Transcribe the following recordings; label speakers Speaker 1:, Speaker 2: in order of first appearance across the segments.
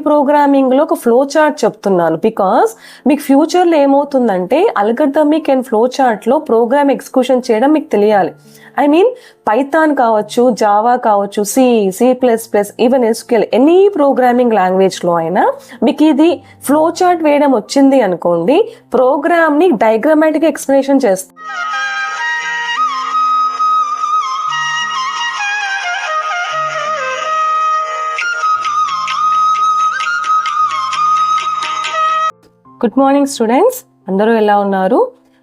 Speaker 1: ప్రోగ్రామింగ్లో ఒక flow chart చెప్తున్నాను. Because మీకు ఫ్యూచర్లో ఏమవుతుందంటే అల్గరిథమిక్ అండ్ ఫ్లో చార్ట్లో ప్రోగ్రామ్ ఎగ్జిక్యూషన్ చేయడం మీకు తెలియాలి. ఐ మీన్ పైథాన్ కావచ్చు, జావా కావచ్చు, C++, even SQL, any programming లాంగ్వేజ్లో అయినా మీకు ఇది ఫ్లో చార్ట్ వేయడం వచ్చింది అనుకోండి, ప్రోగ్రామ్ని డయాగ్రామాటిక్ ఎక్స్ప్లెనేషన్ చేస్తుంది. గుడ్ మార్నింగ్ స్టూడెంట్స్, అందరూ ఎలా ఉన్నారు?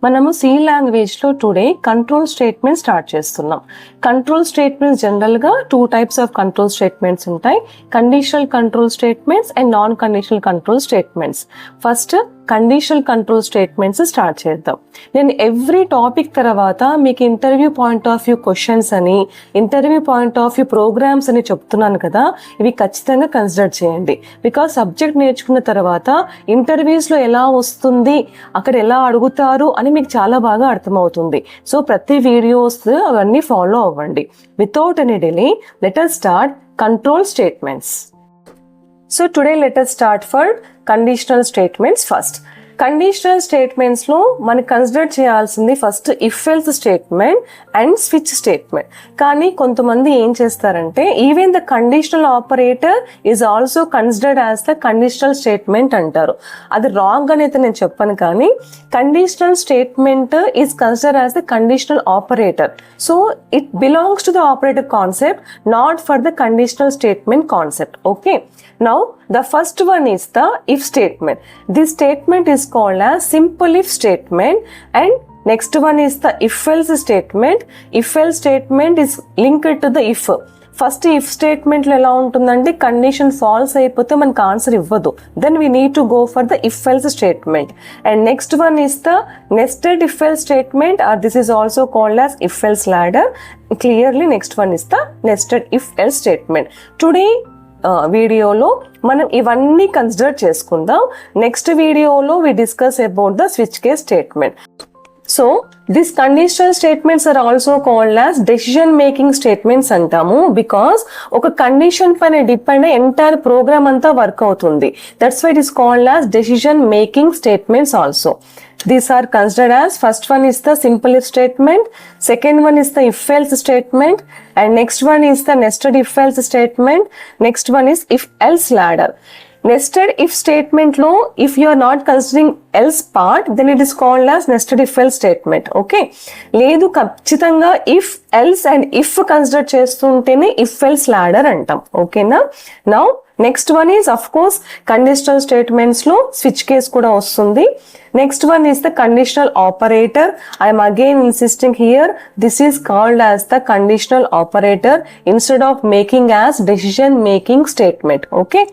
Speaker 1: మనము C లాంగ్వేజ్లో టుడే కంట్రోల్ స్టేట్మెంట్ స్టార్ట్ చేస్తున్నాం. కంట్రోల్ స్టేట్మెంట్స్ జనరల్గా 2 types ఆఫ్ కంట్రోల్ స్టేట్మెంట్స్ ఉంటాయి. Conditional control statements and non conditional control statements. First conditional control statements start చేద్దాం. నేను ఎవ్రీ టాపిక్ తర్వాత మీకు interview point of view questions అని, interview point of view programs అని చెప్తున్నాను కదా, ఇవి ఖచ్చితంగా కన్సిడర్ చేయండి. బికాస్ సబ్జెక్ట్ నేర్చుకున్న తర్వాత ఇంటర్వ్యూస్లో ఎలా వస్తుంది, అక్కడ ఎలా అడుగుతారు అని మీకు చాలా బాగా అర్థమవుతుంది. సో ప్రతి వీడియోస్ అవన్నీ ఫాలో అవ్వండి. Without any delay let us start control statements. So today let us start for conditional statements first. Conditional స్టేట్మెంట్స్లో మనకి కన్సిడర్ చేయాల్సింది first if else statement and switch statement. కానీ కొంతమంది ఏం చేస్తారంటే even the conditional operator is also considered as the conditional statement అంటారు. అది wrong అని అయితే నేను చెప్పను, కానీ conditional statement is considered as the conditional operator. So it belongs to the operator concept, not for the conditional statement concept. Okay, now the first one is the if statement. This statement is called as simple if statement, and next one is the if else statement. If else statement is linked to the if. First if స్టేట్మెంట్లో ఎలా ఉంటుందంటే condition false అయిపోతే మనకు answer ఇవ్వదు, then we need to go for the if else statement. And next one is the nested if else statement, or this is also called as if else ladder. Clearly next one is the nested if else statement. Today వీడియోలో మనం ఇవన్నీ consider చేసుకుందాం. Next వీడియోలో we discuss about the switch case statement. So this conditional statements are also called as decision making statements అంటాము. Because ఒక condition పైన depend అయ్యి entire program అంతా వర్క్ అవుతుంది. That's why it is called as decision making statements also. These are considered as first one is the simple if statement, second one is the if else statement, and next one is the nested if else statement, next one is if else ladder. Nested if statement lo if you are not considering else part, then it is called as nested if else statement. Okay, లేదు ఖచ్చితంగా if else and if consider చేస్తుంటేనే if else ladder అంటాం. ఓకేనా? Now next one is of course conditional statements లో switch case కూడా వస్తుంది. Next one is the conditional operator. I'm again insisting here, this is called as the conditional operator instead of making as decision making statement. Okay,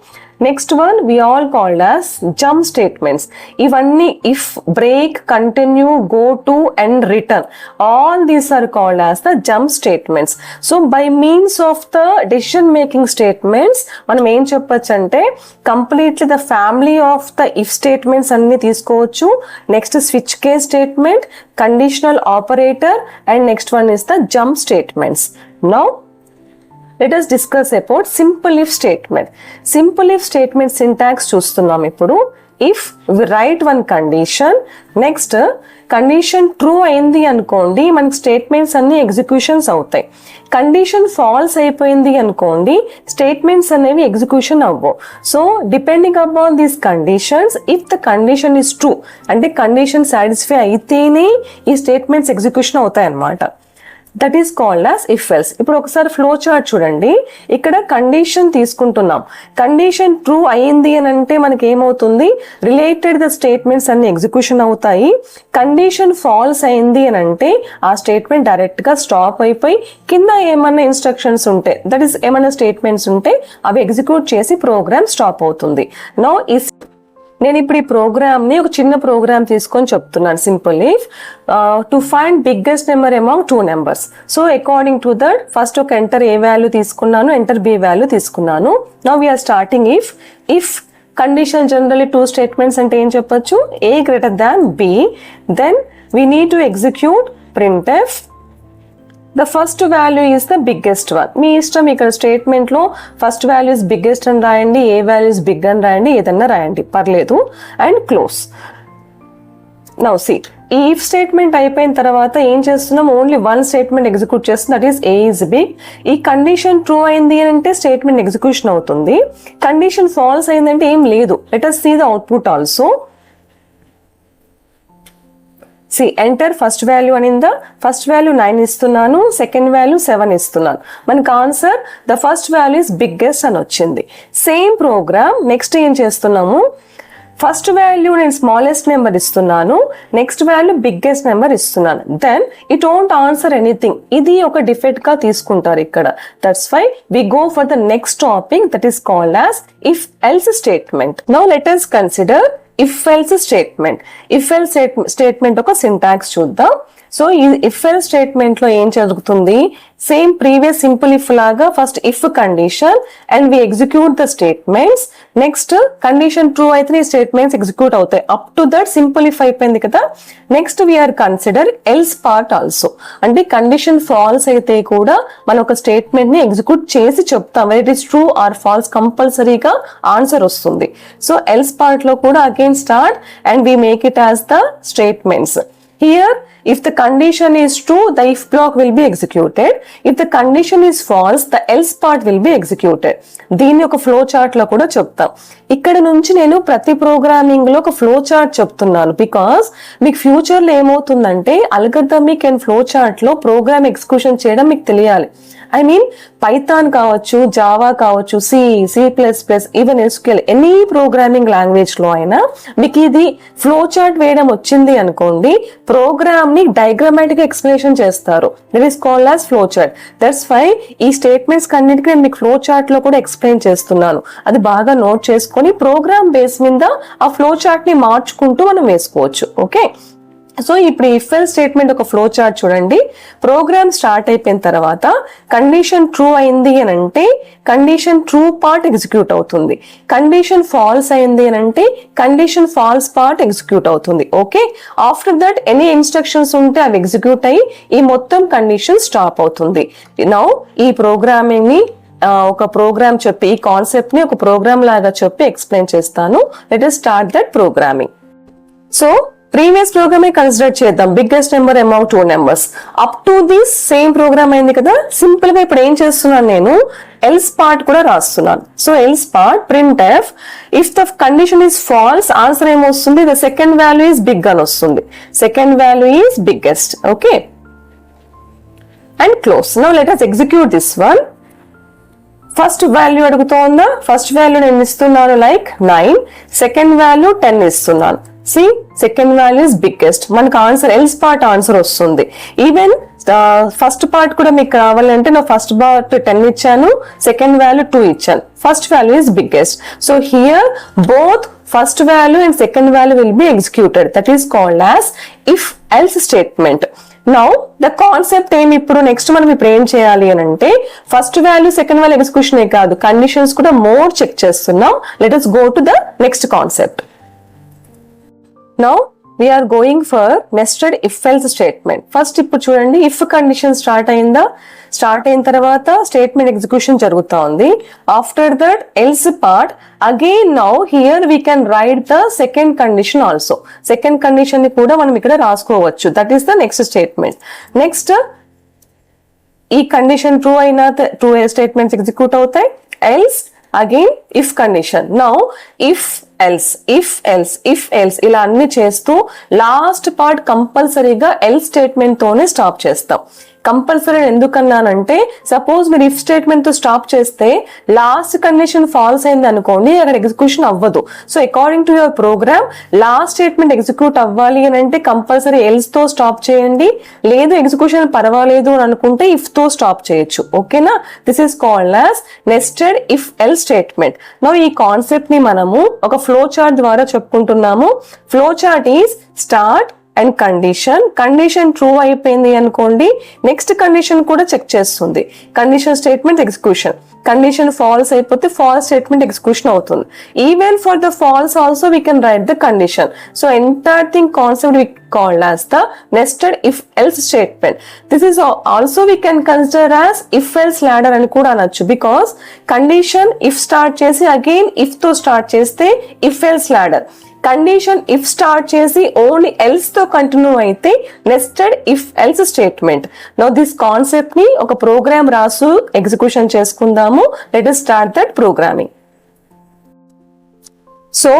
Speaker 1: next one we all called as jump statements. ఇవన్నీ if, break, continue, go to and return, all these are called as the jump statements. So by means of the decision making statements మనం ఏం చెప్పొచ్చు అంటే completely the family of the if statements అన్ని తీసుకోవచ్చు. Next switch case statement, conditional operator, and next one is the jump statements. Now let us discuss about simple if statement. Simple if statement syntax చూస్తున్నాం ఇప్పుడు. if we write one condition, next condition true అయింది అనుకోండి, మనకి statements అన్ని executions అవుతాయి. Condition false అయిపోయింది అనుకోండి, statements అనేవి ఎగ్జిక్యూషన్ అవ్వవు. So depending upon these conditions, if the condition is true అంటే కండిషన్ సాటిస్ఫై అయితేనే ఈ స్టేట్మెంట్స్ ఎగ్జిక్యూషన్ అవుతాయి అన్నమాట. That is called as if else. ఇప్పుడు ఒకసారి ఫ్లో చార్ట్ చూడండి. ఇక్కడ కండిషన్ తీసుకుంటున్నాం. కండిషన్ ట్రూ అయింది అని అంటే మనకి ఏమవుతుంది, రిలేటెడ్ ద స్టేట్మెంట్స్ అన్ని ఎగ్జిక్యూషన్ అవుతాయి. కండిషన్ ఫాల్స్ అయింది అని అంటే ఆ స్టేట్మెంట్ డైరెక్ట్ గా స్టాప్ అయిపోయి కింద ఏమన్నా ఇన్స్ట్రక్షన్స్ ఉంటే, దట్ ఈస్ ఏమైనా స్టేట్మెంట్స్ ఉంటే అవి ఎగ్జిక్యూట్ చేసి ప్రోగ్రామ్ స్టాప్ అవుతుంది. నౌ ఇస్ నేను ఇప్పుడు ఈ ప్రోగ్రామ్ని ఒక చిన్న ప్రోగ్రామ్ తీసుకొని చెప్తున్నాను. Simple if to find biggest number among 2 numbers. So according to that first ఒక ఎంటర్ ఏ వాల్యూ తీసుకున్నాను, ఎంటర్ బి వాల్యూ తీసుకున్నాను. Now we are starting if condition generally 2 statements అంటే ఏం చెప్పొచ్చు, A greater than B, then we need to execute printf the first value is the biggest one. మీ ఇష్టం, ఇక్కడ statement లో first value is biggest అని రాయండి, ఏ value is big అని రాయండి, ఏదన్నా రాయండి పర్లేదు. And close. నౌ సీ, ఈ ఇఫ్ స్టేట్మెంట్ అయిపోయిన తర్వాత ఏం చేస్తున్నాం, ఓన్లీ వన్ స్టేట్మెంట్ ఎగ్జిక్యూట్ చేస్తుంది, that is a is big. ఈ కండిషన్ ట్రూ అయింది అంటే స్టేట్మెంట్ ఎగ్జిక్యూషన్ అవుతుంది. కండిషన్ ఫాల్స్ అయిందంటే ఏం లేదు. Let us see the output also. See, enter first value అనిందా, ఫస్ట్ వాల్యూ 9 ఇస్తున్నాను, సెకండ్ వాల్యూ 7 ఇస్తున్నాను. మనకు answer the first value is biggest అని వచ్చింది. సేమ్ ప్రోగ్రామ్ నెక్స్ట్ ఏం చేస్తున్నాము, ఫస్ట్ వాల్యూ నేను స్మాలెస్ట్ నెంబర్ ఇస్తున్నాను, నెక్స్ట్ వాల్యూ బిగ్గెస్ట్ నెంబర్ ఇస్తున్నాను. Then it won't answer anything. ఇది ఒక డిఫెక్ట్ గా తీసుకుంటారు ఇక్కడ. That's why we go for the next topic, that is called as if else statement. Now let us consider if else statement. If else statement ఒక syntax చూద్దాం. So ఈ if else statement లో ఏం జరుగుతుంది, same previous simple if లాగా first if condition and we execute the statements. Next condition true అయితే ఈ statements execute అవుతాయి. Up to that simple if అయిపోయింది కదా. Next we are consider else part also. అంటే కండిషన్ ఫాల్స్ అయితే కూడా మనం ఒక స్టేట్మెంట్ ని ఎగ్జిక్యూట్ చేసి చెప్తాం, it is true or false, కంపల్సరీగా ఆన్సర్ వస్తుంది. సో ఎల్స్ పార్ట్ లో కూడా again start and we make it as the statements. Here, if the condition is true, the if block will be executed. If the condition is false, the else part will be executed. దీన్ని ఒక flow chart లో కూడా చెప్తాం. ఇక్కడ నుంచి నేను ప్రతి programming లో ఒక ఫ్లో చార్ట్ చెప్తున్నాను, బికాస్ మీకు ఫ్యూచర్ లో ఏమవుతుందంటే అల్గోరిథమిక్ అండ్ ఫ్లో చార్ట్ లో ప్రోగ్రామ్ ఎగ్జిక్యూషన్ చేయడం మీకు తెలియాలి. ఐ మీన్ పైథాన్ కావచ్చు, జావా కావచ్చు, C++, even SQL, any programming language లో అయినా మీకు ఇది ఫ్లో చార్ట్ వేయడం వచ్చింది అనుకోండి, ప్రోగ్రామ్ ని డయాగ్రామాటిక్ ఎక్స్ప్లెనేషన్ చేస్తారు. That is called as flow chart. That's why ఈ స్టేట్మెంట్స్ కన్నిటికీ నేను మీకు ఫ్లో చార్ట్ లో కూడా ఎక్స్ప్లెయిన్ చేస్తున్నాను. అది బాగా నోట్ చేసుకొని ప్రోగ్రామ్ బేస్ మీద ఆ ఫ్లో చార్ట్ ని మార్చుకుంటూ మనం వేసుకోవచ్చు. ఓకే, సో ఇప్పుడు ఇఫ్ ఎల్స్ స్టేట్మెంట్ ఒక ఫ్లో చార్ట్ చూడండి. ప్రోగ్రామ్ స్టార్ట్ అయిపోయిన తర్వాత కండిషన్ ట్రూ అయింది అని అంటే కండిషన్ ట్రూ పార్ట్ ఎగ్జిక్యూట్ అవుతుంది. కండిషన్ ఫాల్స్ అయింది అని అంటే కండిషన్ ఫాల్స్ పార్ట్ ఎగ్జిక్యూట్ అవుతుంది. Okay, after that any instructions ఉంటే అవి ఎగ్జిక్యూట్ అయ్యి ఈ మొత్తం కండిషన్ స్టాప్ అవుతుంది. నౌ ఈ ప్రోగ్రామింగ్ ని ఒక ప్రోగ్రామ్ చెప్పి, ఈ కాన్సెప్ట్ ని ఒక ప్రోగ్రామ్ లాగా చెప్పి ఎక్స్ప్లెయిన్ చేస్తాను. Let us start that programming. So previous program consider చేద్దాం, biggest number amount 2 numbers. Up to this same program అయింది కదా. సింపుల్ గా ఇప్పుడు ఏం చేస్తున్నాను, నేను ఎల్స్ పార్ట్ కూడా రాస్తున్నాను. So else part print f, if the condition is false answer ఏమొస్తుంది, the second value is big అని వస్తుంది. Second value is biggest. Okay, and close. Now let us execute this one. First value అడుగుతోందా, first value నేను ఇస్తున్నాను like 9, second value 10 ఇస్తున్నాను. See, second value is biggest. మనకు answer else part answer వస్తుంది. Even first part కూడా మీకు కావాలంటే నా ఫస్ట్ పార్ట్ 10 ఇచ్చాను, సెకండ్ వాల్యూ 2 ఇచ్చాను. First value is biggest. So here both first value and second value will be executed. That is called as if else statement. Now the concept ఏమి, ఇప్పుడు next మనం ఇప్పుడు ఏం చేయాలి అని అంటే first value second value execution కాదు, conditions కూడా మోర్ చెక్ చేస్తున్నాం. Let us go to the next concept. Now we are going for nested if else statement. First ఇప్పుడు చూడండి, if కండిషన్ స్టార్ట్ అయిందా, స్టార్ట్ అయిన తర్వాత స్టేట్మెంట్ ఎగ్జిక్యూషన్ జరుగుతా ఉంది. After that else part again. Now here we can write the second condition also. Second condition ని కూడా మనం ఇక్కడ రాసుకోవచ్చు. That is the next statement. Next ఈ కండిషన్ ట్రూ అయినా ట్రూ స్టేట్మెంట్స్ ఎగ్జిక్యూట్ అవుతాయి. Else again if condition. Now if else ఇలా అన్ని చేస్తూ లాస్ట్ పార్ట్ కంపల్సరీగా ఎల్స్ స్టేట్మెంట్ తోనే స్టాప్ చేస్తాం. కంపల్సరీ ఎందుకన్నానంటే సపోజ్ మీరు ఇఫ్ స్టేట్మెంట్ తో స్టాప్ చేస్తే లాస్ట్ కండిషన్ ఫాల్స్ అయింది అనుకోండి, అక్కడ ఎగ్జిక్యూషన్ అవ్వదు. So according to your program last statement execute అవ్వాలి అని అంటే కంపల్సరీ ఎల్స్ తో స్టాప్ చేయండి. లేదు ఎగ్జిక్యూషన్ పర్వాలేదు అని అనుకుంటే ఇఫ్ తో స్టాప్ చేయొచ్చు. ఓకేనా, this is called as nested if else statement. Now ఈ కాన్సెప్ట్ ని మనము ఒక ఫ్లో చార్ట్ ద్వారా చెప్పుకుంటున్నాము. Flow chart is start, and condition true అయిపోయింది అనుకోండి, నెక్స్ట్ కండిషన్ కూడా చెక్ చేస్తుంది. Condition statement execution, condition false అయిపోతే ఫాల్స్ స్టేట్మెంట్ ఎగ్జిక్యూషన్ అవుతుంది. Even for the false also we can write the condition. So entire thing concept we called as the nested if else statement. This is also we can consider as if else ladder అని కూడా అనొచ్చు, because condition if start చేసి again if తో start చేస్తే if else ladder, condition if start చేసి only else తో continue అయితే nested if else statement. Now this concept ని ఒక ప్రోగ్రామ్ రాసు ఎగ్జిక్యూషన్ చేసుకుందాము. Let us start that programming. So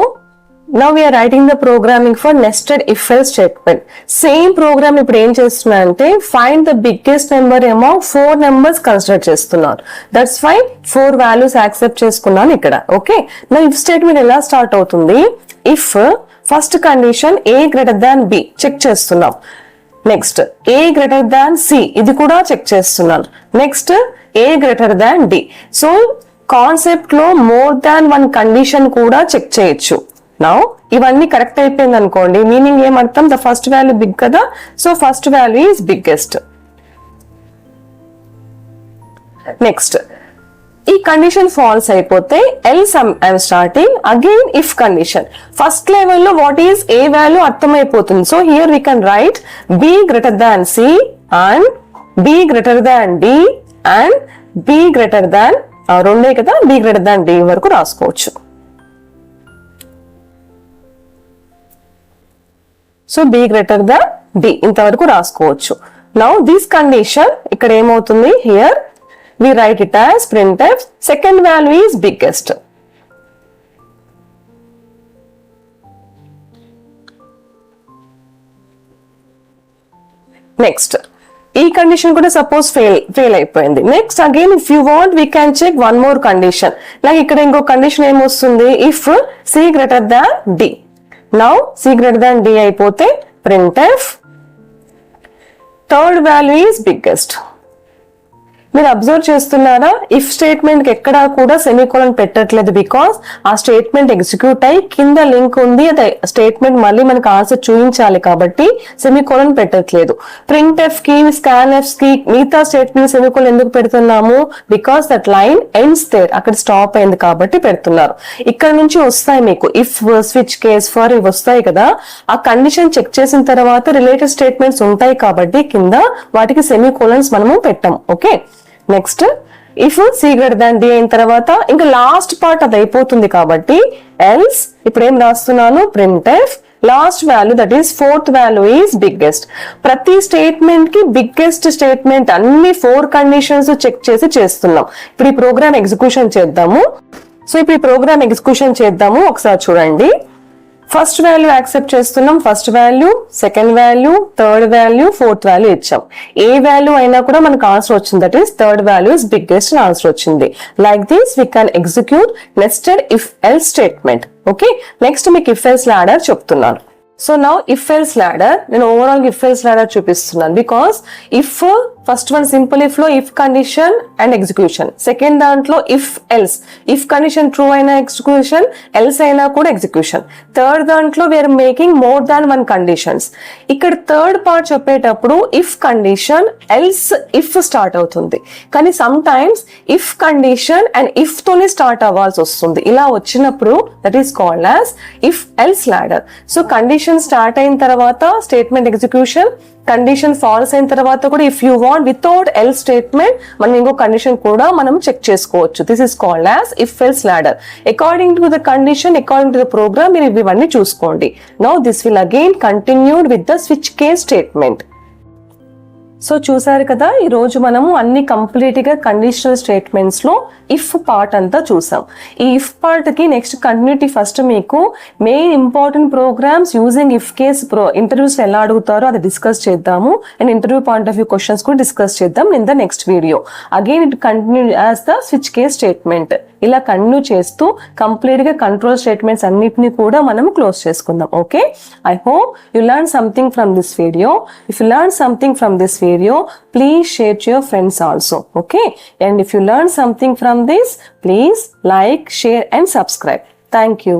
Speaker 1: now we are writing the programming for nested if else statement. Same program ఇప్పుడు ఏం చేస్తున్నా అంటే find the biggest number among 4 numbers consider చేస్తున్నాను. That's why 4 values accept చేసుకున్నాను ఇక్కడ. Okay, నా if statement ఎలా start అవుతుంది? if first condition a greater than b check చేస్తున్నాం. Next a greater than c ఇది కూడా చెక్ చేస్తున్నాను. Next a greater than d. So concept లో మోర్ దాన్ వన్ కండిషన్ కూడా చెక్ చేయొచ్చు. నౌ ఇవన్నీ కరెక్ట్ అయిపోయింది అనుకోండి, మీనింగ్ ఏమర్థం? ద ఫస్ట్ వాల్యూ బిగ్ కదా, so first value is biggest. Next ఈ కండిషన్ ఫాల్స్ అయిపోతే else I'm starting again if condition. First లెవెల్లో వాట్ ఈస్ ఏ వాల్యూ అర్థమైపోతుంది. So here we can write B greater than C and B greater than D and B greater than, రెండే కదా, B greater than D వరకు రాసుకోవచ్చు. So B greater than D ఇంతవరకు రాసుకోవచ్చు. Now this condition ఇక్కడ ఏమవుతుంది? Here we write it as printf second value is biggest. Next ఈ condition కూడా సపోజ్ ఫెయిల్ అయిపోయింది. Next again if you want we can check one more condition. Like ఇక్కడ ఇంకో condition ఏమొస్తుంది? If C greater than D. Now C greater than D అయిపోతే printf third value is biggest. మీరు observe చేస్తున్నారా? If statement కి ఎక్కడా కూడా semicolon పెట్టట్లేదు, బికాస్ ఆ స్టేట్మెంట్ ఎగ్జిక్యూట్ అయ్యి కింద లింక్ ఉంది, అది స్టేట్మెంట్ మళ్ళీ మనకు ఆన్సర్ చూపించాలి కాబట్టి సెమీకోలన్ పెట్టట్లేదు. printf కి, scanf కి మిగతా స్టేట్మెంట్ సెమీకోలన్ ఎందుకు పెడుతున్నాము? Because that line ends there, అక్కడ స్టాప్ అయింది కాబట్టి పెడుతున్నారు. ఇక్కడ నుంచి వస్తాయి మీకు ఇఫ్, స్విచ్ కేస్, ఫర్ ఇవి వస్తాయి కదా, ఆ కండిషన్ చెక్ చేసిన తర్వాత రిలేటెడ్ స్టేట్మెంట్స్ ఉంటాయి కాబట్టి కింద వాటికి సెమీకోలన్స్ మనము పెట్టాం. Okay, next if C greater than D అయిన తర్వాత ఇంకా లాస్ట్ పార్ట్ అది అయిపోతుంది కాబట్టి ఎల్స్ ఇప్పుడు ఏం రాస్తున్నాను? printf last value that is fourth value is biggest. ప్రతి స్టేట్మెంట్ కి బిగ్గెస్ట్ స్టేట్మెంట్ అన్ని 4 కండిషన్స్ చెక్ చేసి చేస్తున్నాం. ఇప్పుడు ఈ ప్రోగ్రామ్ ఎగ్జిక్యూషన్ చేద్దాము. సో ఇప్పుడు ఈ ప్రోగ్రామ్ ఎగ్జిక్యూషన్ చేద్దాము, ఒకసారి చూడండి. ఫస్ట్ వాల్యూ యాక్సెప్ట్ చేస్తున్నాం, first value, second value, third value, fourth value ఇచ్చాం. ఏ వాల్యూ అయినా కూడా మనకు ఆన్సర్ వచ్చింది, that is third value is biggest answer వచ్చింది. Like this we can execute nested if else statement. Okay, next మీకు if else ladder చెప్తున్నాను. So now if else ladder, నేను ఓవరాల్ ఇఫ్ ఎల్స్ లాడర్ చూపిస్తున్నాను. Because if first one simple if లో if condition and execution, second దాంట్లో if else, if condition true అయినా execution, else అయినా కూడా execution. Third దాంట్లో we are making more than one conditions. ఇక్కడ third part చెప్పేటప్పుడు if condition else if start అవుతుంది, కానీ sometimes if condition and if తోనే స్టార్ట్ అవ్వాల్సి వస్తుంది. ఇలా వచ్చినప్పుడు that is called as if else ladder. So condition start అయిన తర్వాత స్టేట్మెంట్ ఎగ్జిక్యూషన్, కండిషన్ ఫాల్స్ అయిన తర్వాత కూడా if you want without else statement మనం ఇంకో కండిషన్ కూడా మనం చెక్ చేసుకోవచ్చు. This is called as if else ladder. According to the condition, according to the program మీరు ఇవన్నీ చూసుకోండి. Now this will again continued with the switch case statement. So చూసారు కదా, ఈ రోజు మనము అన్ని కంప్లీట్ గా కండిషనల్ స్టేట్మెంట్స్ లో ఇఫ్ పార్ట్ అంతా చూసాం. ఈ ఇఫ్ పార్ట్ కి నెక్స్ట్ కంటిన్యూటీ ఫస్ట్ మీకు main important programs using if case interviews ఎలా అడుగుతారో అది డిస్కస్ చేద్దాము. And interview point of view questions కూడా డిస్కస్ చేద్దాం in the next video. Again it continue as the switch case statement. ఇలా continue చేస్తూ complete గా కంట్రోల్ స్టేట్మెంట్స్ అన్నిటిని కూడా మనం క్లోజ్ చేసుకుందాం. Okay, I hope you learn something from this video. If you learn something from this video, please share to your friends also. Okay, and if you learn something from this, please like, share and subscribe. Thank you.